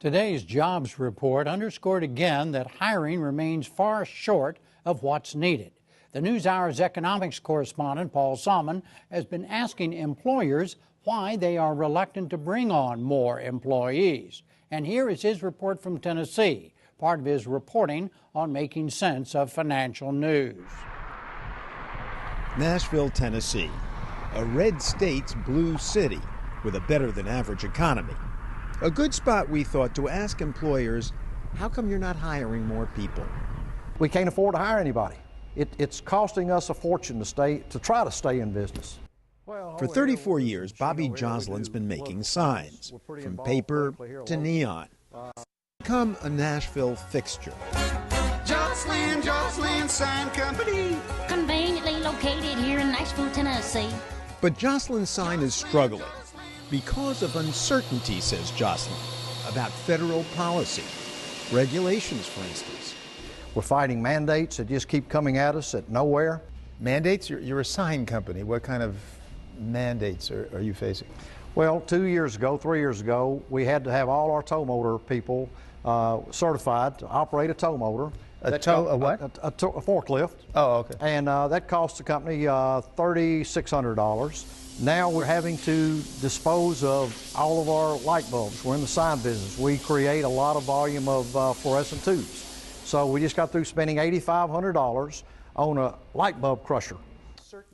Today's jobs report underscored again that hiring remains far short of what's needed. The NewsHour's economics correspondent, Paul Salmon, has been asking employers why they are reluctant to bring on more employees. And here is his report from Tennessee, part of his reporting on making sense of financial news. Nashville, Tennessee, a red state's blue city with a better than average economy. A good spot, we thought, to ask employers, how come you're not hiring more people? We can't afford to hire anybody. It's costing us a fortune to try to stay in business. For 34 years, Bobby Joslin's been making signs, from paper to neon. Become a Nashville fixture. Joslin Sign Company. Conveniently located here in Nashville, Tennessee. But Joslin's sign is struggling because of uncertainty, says Joslin, about federal policy, regulations, for instance. We're fighting mandates that just keep coming at us at nowhere. Mandates? You're a sign company. What kind of mandates are you facing? Well, 3 years ago, we had to have all our tow motor people certified to operate a tow motor. A what? A forklift. Oh, okay. And that cost the company $3,600. Now we're having to dispose of all of our light bulbs. We're in the sign business. We create a lot of volume of fluorescent tubes. So we just got through spending $8,500 on a light bulb crusher.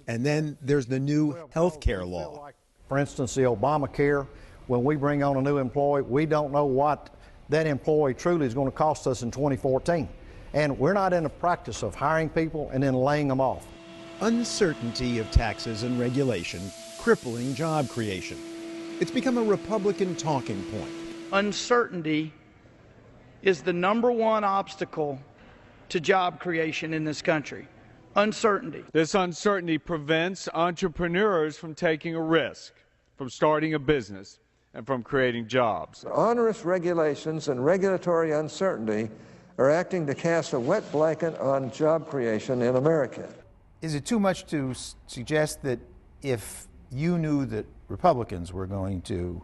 And then there's the new health care law. For instance, the Obamacare, when we bring on a new employee, we don't know what that employee truly is going to cost us in 2014. And we're not in the practice of hiring people and then laying them off. Uncertainty of taxes and regulation crippling job creation. It's become a Republican talking point. Uncertainty is the #1 obstacle to job creation in this country. Uncertainty. This uncertainty prevents entrepreneurs from taking a risk, from starting a business, and from creating jobs. Onerous regulations and regulatory uncertainty are acting to cast a wet blanket on job creation in America. Is it too much to suggest that if you knew that Republicans were going to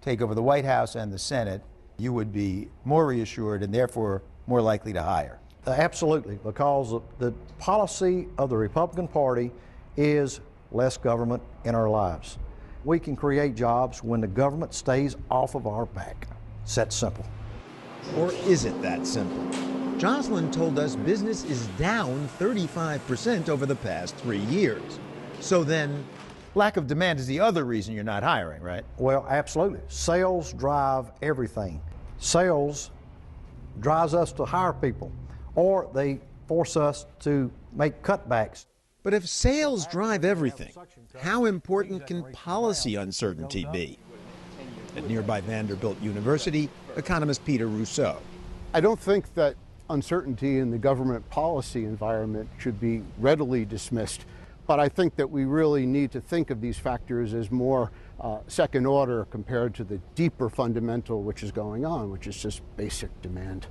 take over the White House and the Senate, you would be more reassured and therefore more likely to hire? Absolutely, because the policy of the Republican Party is less government in our lives. We can create jobs when the government stays off of our back. It's that simple. Or is it that simple? Joslin told us business is down 35% over the past 3 years. So then, lack of demand is the other reason you're not hiring, right? Well, absolutely. Sales drive everything. Sales drives us to hire people, or they force us to make cutbacks. But if sales drive everything, how important can policy uncertainty be? At nearby Vanderbilt University, economist Peter Rousseau. I don't think that uncertainty in the government policy environment should be readily dismissed, but I think that we really need to think of these factors as more second order compared to the deeper fundamental which is going on, which is just basic demand.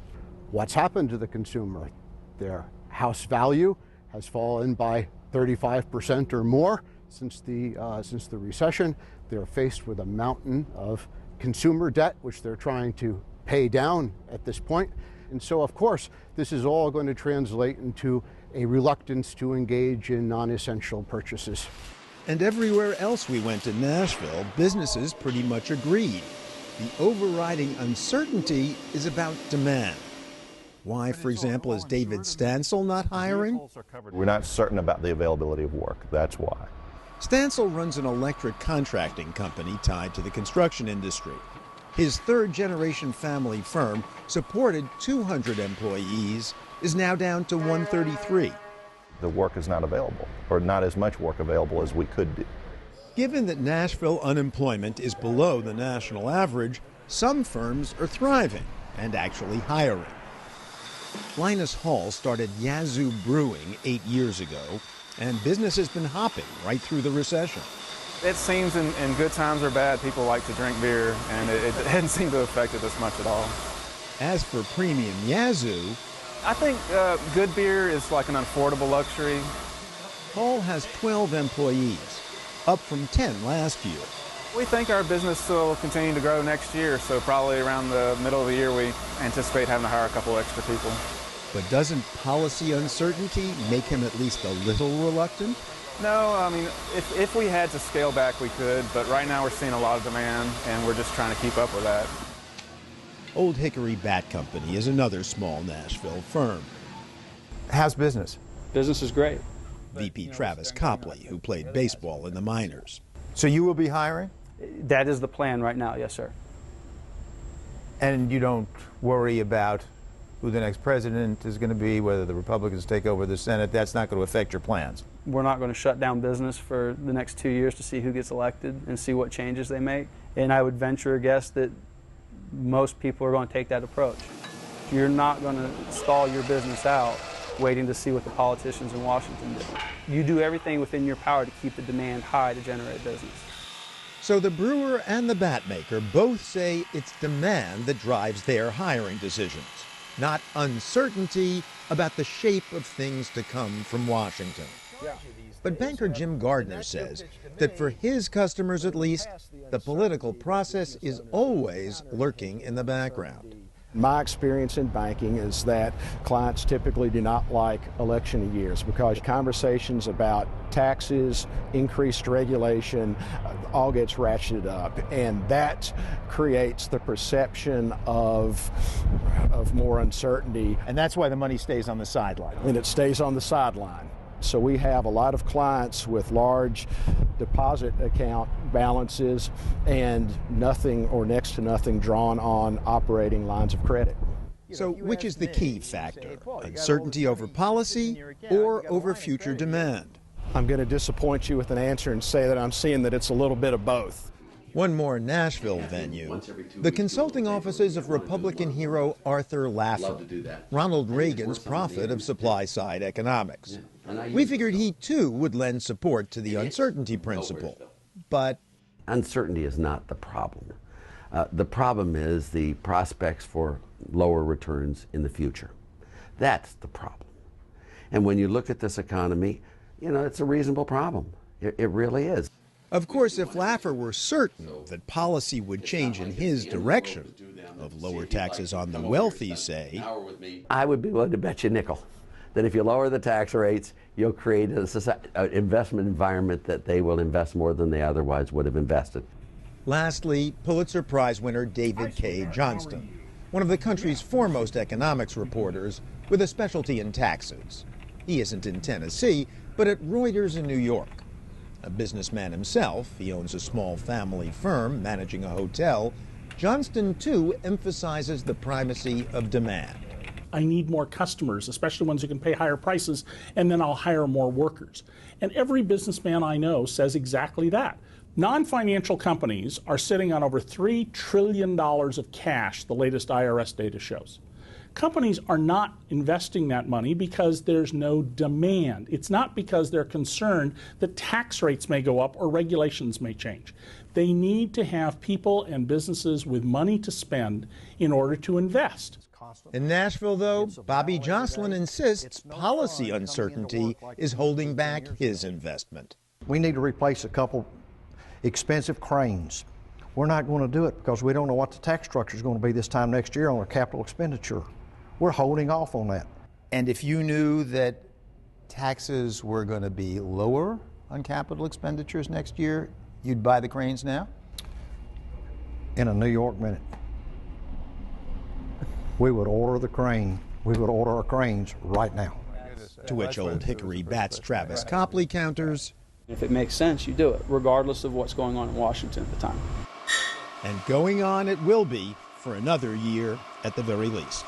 What's happened to the consumer? Their house value has fallen by 35% or more since the recession. They're faced with a mountain of consumer debt, which they're trying to pay down at this point. And so, of course, this is all going to translate into a reluctance to engage in non-essential purchases. And everywhere else we went in Nashville, businesses pretty much agreed. The overriding uncertainty is about demand. Why, for example, is David Stansel not hiring? We're not certain about the availability of work. That's why. Stansel runs an electric contracting company tied to the construction industry. His third-generation family firm, supported 200 employees, is now down to 133. The work is not available, or not as much work available as we could do. Given that Nashville unemployment is below the national average, some firms are thriving and actually hiring. Linus Hall started Yazoo Brewing 8 years ago, and business has been hopping right through the recession. It seems in good times or bad, people like to drink beer, and it hadn't seemed to affect it this much at all. As for premium Yazoo, I think good beer is like an affordable luxury. Hall has 12 employees, up from 10 last year. We think our business will continue to grow next year, so probably around the middle of the year we anticipate having to hire a couple extra people. But doesn't policy uncertainty make him at least a little reluctant? No, I mean, if we had to scale back, we could, but right now we're seeing a lot of demand, and we're just trying to keep up with that. Old Hickory Bat Company is another small Nashville firm. How's business? Business is great. VP Travis Copley, who played baseball in the minors. So you will be hiring? That is the plan right now, yes, sir. And you don't worry about who the next president is going to be, whether the Republicans take over the Senate? That's not going to affect your plans? We're not going to shut down business for the next 2 years to see who gets elected and see what changes they make. And I would venture a guess that most people are going to take that approach. You're not going to stall your business out waiting to see what the politicians in Washington do. You do everything within your power to keep the demand high to generate business. So the brewer and the bat maker both say it's demand that drives their hiring decisions, not uncertainty about the shape of things to come from Washington. But banker Jim Gardner says that for his customers at least, the political process is always lurking in the background. My experience in banking is that clients typically do not like election years because conversations about taxes, increased regulation, all gets ratcheted up, and that creates the perception of more uncertainty. And that's why the money stays on the sideline. And it stays on the sideline. So we have a lot of clients with large deposit account balances and nothing or next to nothing drawn on operating lines of credit. So which is the key factor? Uncertainty over policy or over future demand? I'm going to disappoint you with an answer and say that I'm seeing that it's a little bit of both. One more Nashville venue, the consulting offices of Republican hero Arthur Laffer, Ronald Reagan's prophet of supply-side economics. We figured he, too, would lend support to the uncertainty principle. But uncertainty is not the problem. The problem is the prospects for lower returns in the future. That's the problem. And when you look at this economy, you know, it's a reasonable problem. It really is. Of course, if Laffer were certain that policy would change in his direction, of lower taxes on the wealthy, say, I would be willing to bet you a nickel that if you lower the tax rates, you'll create an investment environment that they will invest more than they otherwise would have invested. Lastly, Pulitzer Prize winner David K. Johnston, one of the country's foremost economics reporters with a specialty in taxes. He isn't in Tennessee, but at Reuters in New York. A businessman himself, he owns a small family firm managing a hotel. Johnston, too, emphasizes the primacy of demand. I need more customers, especially ones who can pay higher prices, and then I'll hire more workers. And every businessman I know says exactly that. Non-financial companies are sitting on over $3 trillion of cash, the latest IRS data shows. Companies are not investing that money because there's no demand. It's not because they're concerned that tax rates may go up or regulations may change. They need to have people and businesses with money to spend in order to invest. In Nashville, though, Bobby Jocelyn insists policy uncertainty is holding back his investment. We need to replace a couple expensive cranes. We're not going to do it because we don't know what the tax structure is going to be this time next year on our capital expenditure. We're holding off on that. And if you knew that taxes were going to be lower on capital expenditures next year, you'd buy the cranes now? In a New York minute. We would order the crane. We would order our cranes right now. To which Old Hickory Bat's Travis Copley counters, if it makes sense, you do it, regardless of what's going on in Washington at the time. And going on it will be for another year at the very least.